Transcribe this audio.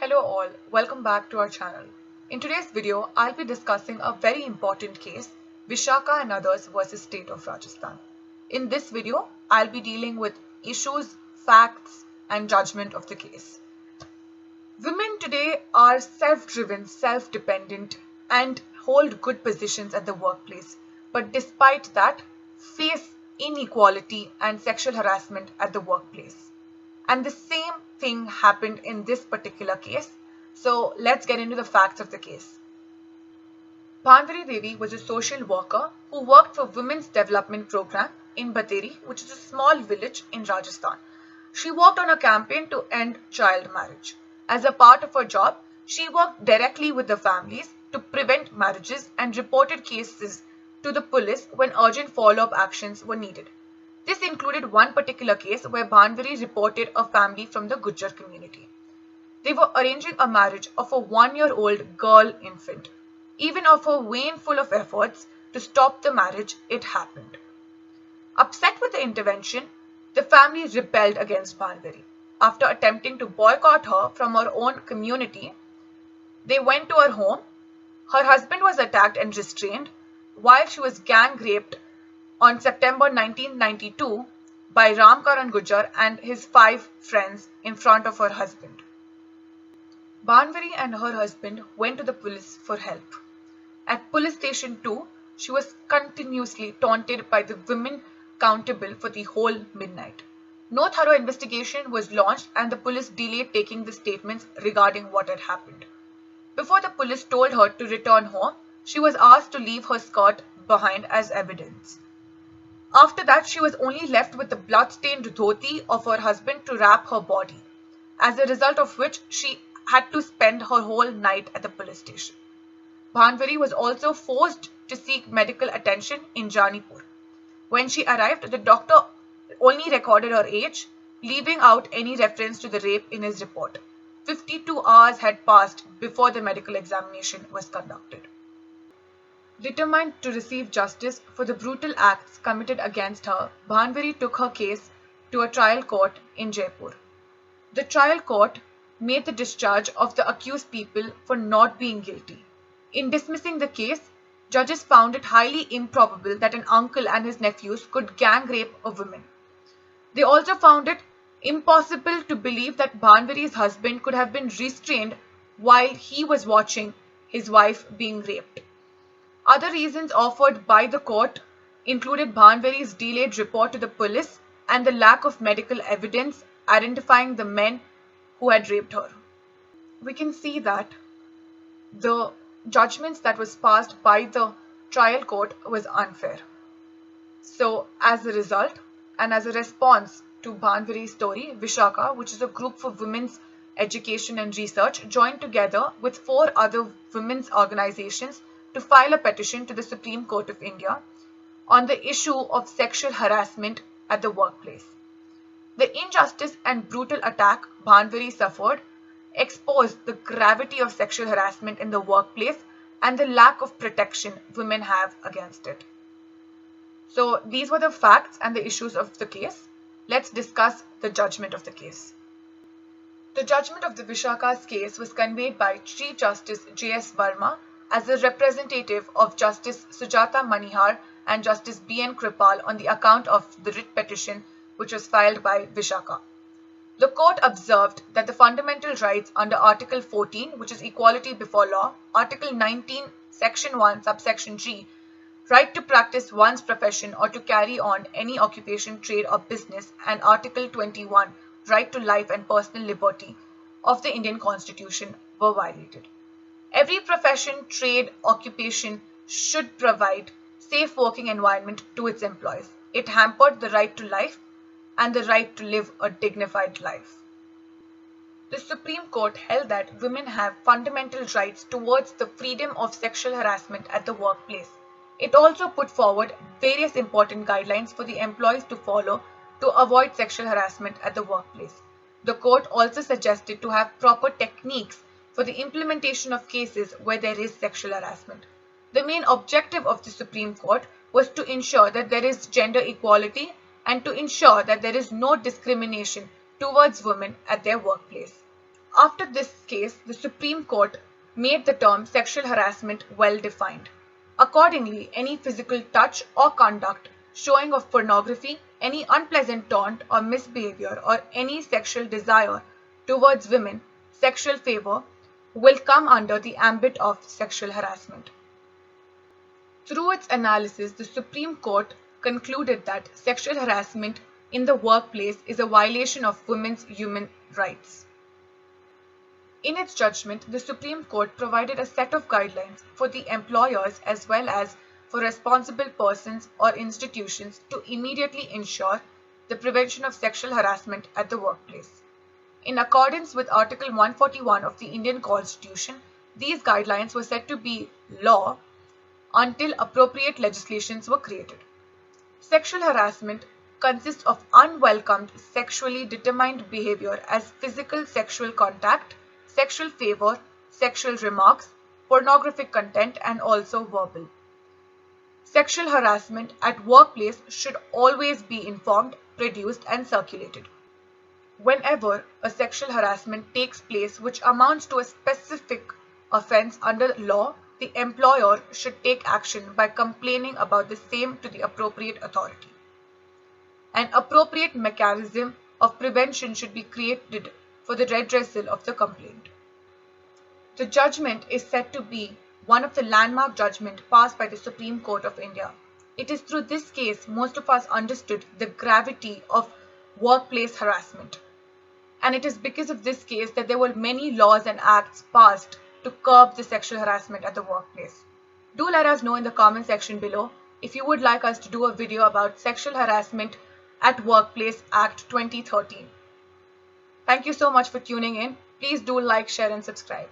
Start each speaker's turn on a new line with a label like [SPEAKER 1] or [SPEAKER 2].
[SPEAKER 1] Hello all, welcome back to our channel. In today's video, I'll be discussing a very important case, Vishaka and others versus State of Rajasthan. In this video, I'll be dealing with issues, facts, and judgment of the case. Women today are self-driven, self-dependent, and hold good positions at the workplace. But despite that, face inequality and sexual harassment at the workplace. And the same thing happened in this particular case. So let's get into the facts of the case. Bhanvari Devi was a social worker who worked for Women's Development Program in Bateri, which is a small village in Rajasthan. She worked on a campaign to end child marriage. As a part of her job, she worked directly with the families to prevent marriages and reported cases to the police when urgent follow-up actions were needed. This included one particular case where Bhanvari reported a family from the Gujjar community. They were arranging a marriage of a 1-year-old girl infant. Even after a vain full of efforts to stop the marriage, it happened. Upset with the intervention, the family rebelled against Bhanvari. After attempting to boycott her from her own community, they went to her home. Her husband was attacked and restrained while she was gang raped on September 1992 by Ram Karan Gujjar and his 5 friends in front of her husband. Bhanvari and her husband went to the police for help. At police station 2, she was continuously taunted by the women accountable for the whole midnight. No thorough investigation was launched and the police delayed taking the statements regarding what had happened. Before the police told her to return home, she was asked to leave her skirt behind as evidence. After that, she was only left with the blood-stained dhoti of her husband to wrap her body, as a result of which she had to spend her whole night at the police station. Bhanvari was also forced to seek medical attention in Janipur. When she arrived, the doctor only recorded her age, leaving out any reference to the rape in his report. 52 hours had passed before the medical examination was conducted. Determined to receive justice for the brutal acts committed against her, Bhanvari took her case to a trial court in Jaipur. The trial court made the discharge of the accused people for not being guilty. In dismissing the case, judges found it highly improbable that an uncle and his nephews could gang rape a woman. They also found it impossible to believe that Bhanvari's husband could have been restrained while he was watching his wife being raped. Other reasons offered by the court included Bhanvari's delayed report to the police and the lack of medical evidence identifying the men who had raped her. We can see that the judgments that was passed by the trial court was unfair. So as a result and as a response to Bhanvari's story, Vishaka, which is a group for women's education and research, joined together with 4 other women's organizations to file a petition to the Supreme Court of India on the issue of sexual harassment at the workplace. The injustice and brutal attack Bhanvari suffered exposed the gravity of sexual harassment in the workplace and the lack of protection women have against it. So these were the facts and the issues of the case. Let's discuss the judgment of the case. The judgment of the Vishaka's case was conveyed by Chief Justice J.S. Verma as a representative of Justice Sujata Manihar and Justice B.N. Kripal on the account of the writ petition which was filed by Vishaka. The court observed that the fundamental rights under Article 14, which is equality before law, Article 19, Section 1, subsection G, right to practice one's profession or to carry on any occupation, trade or business, and Article 21, right to life and personal liberty of the Indian Constitution were violated. Every profession, trade, occupation should provide safe working environment to its employees. It hampered the right to life and the right to live a dignified life. The Supreme Court held that women have fundamental rights towards the freedom of sexual harassment at the workplace. It also put forward various important guidelines for the employees to follow to avoid sexual harassment at the workplace. The court also suggested to have proper techniques for the implementation of cases where there is sexual harassment. The main objective of the Supreme Court was to ensure that there is gender equality and to ensure that there is no discrimination towards women at their workplace. After this case, the Supreme Court made the term sexual harassment well defined. Accordingly, any physical touch or conduct showing of pornography, any unpleasant taunt or misbehavior, or any sexual desire towards women, sexual favor, will come under the ambit of sexual harassment. Through its analysis, the Supreme Court concluded that sexual harassment in the workplace is a violation of women's human rights. In its judgment, the Supreme Court provided a set of guidelines for the employers as well as for responsible persons or institutions to immediately ensure the prevention of sexual harassment at the workplace. In accordance with Article 141 of the Indian Constitution, these guidelines were said to be law until appropriate legislations were created. Sexual harassment consists of unwelcomed sexually determined behavior as physical sexual contact, sexual favor, sexual remarks, pornographic content, and also verbal. Sexual harassment at workplace should always be informed, produced, and circulated. Whenever a sexual harassment takes place which amounts to a specific offense under law, the employer should take action by complaining about the same to the appropriate authority. An appropriate mechanism of prevention should be created for the redressal of the complaint. The judgment is said to be one of the landmark judgments passed by the Supreme Court of India. It is through this case most of us understood the gravity of workplace harassment. And it is because of this case that there were many laws and acts passed to curb the sexual harassment at the workplace. Do let us know in the comment section below if you would like us to do a video about Sexual Harassment at Workplace Act 2013. Thank you so much for tuning in. Please do like, share and subscribe.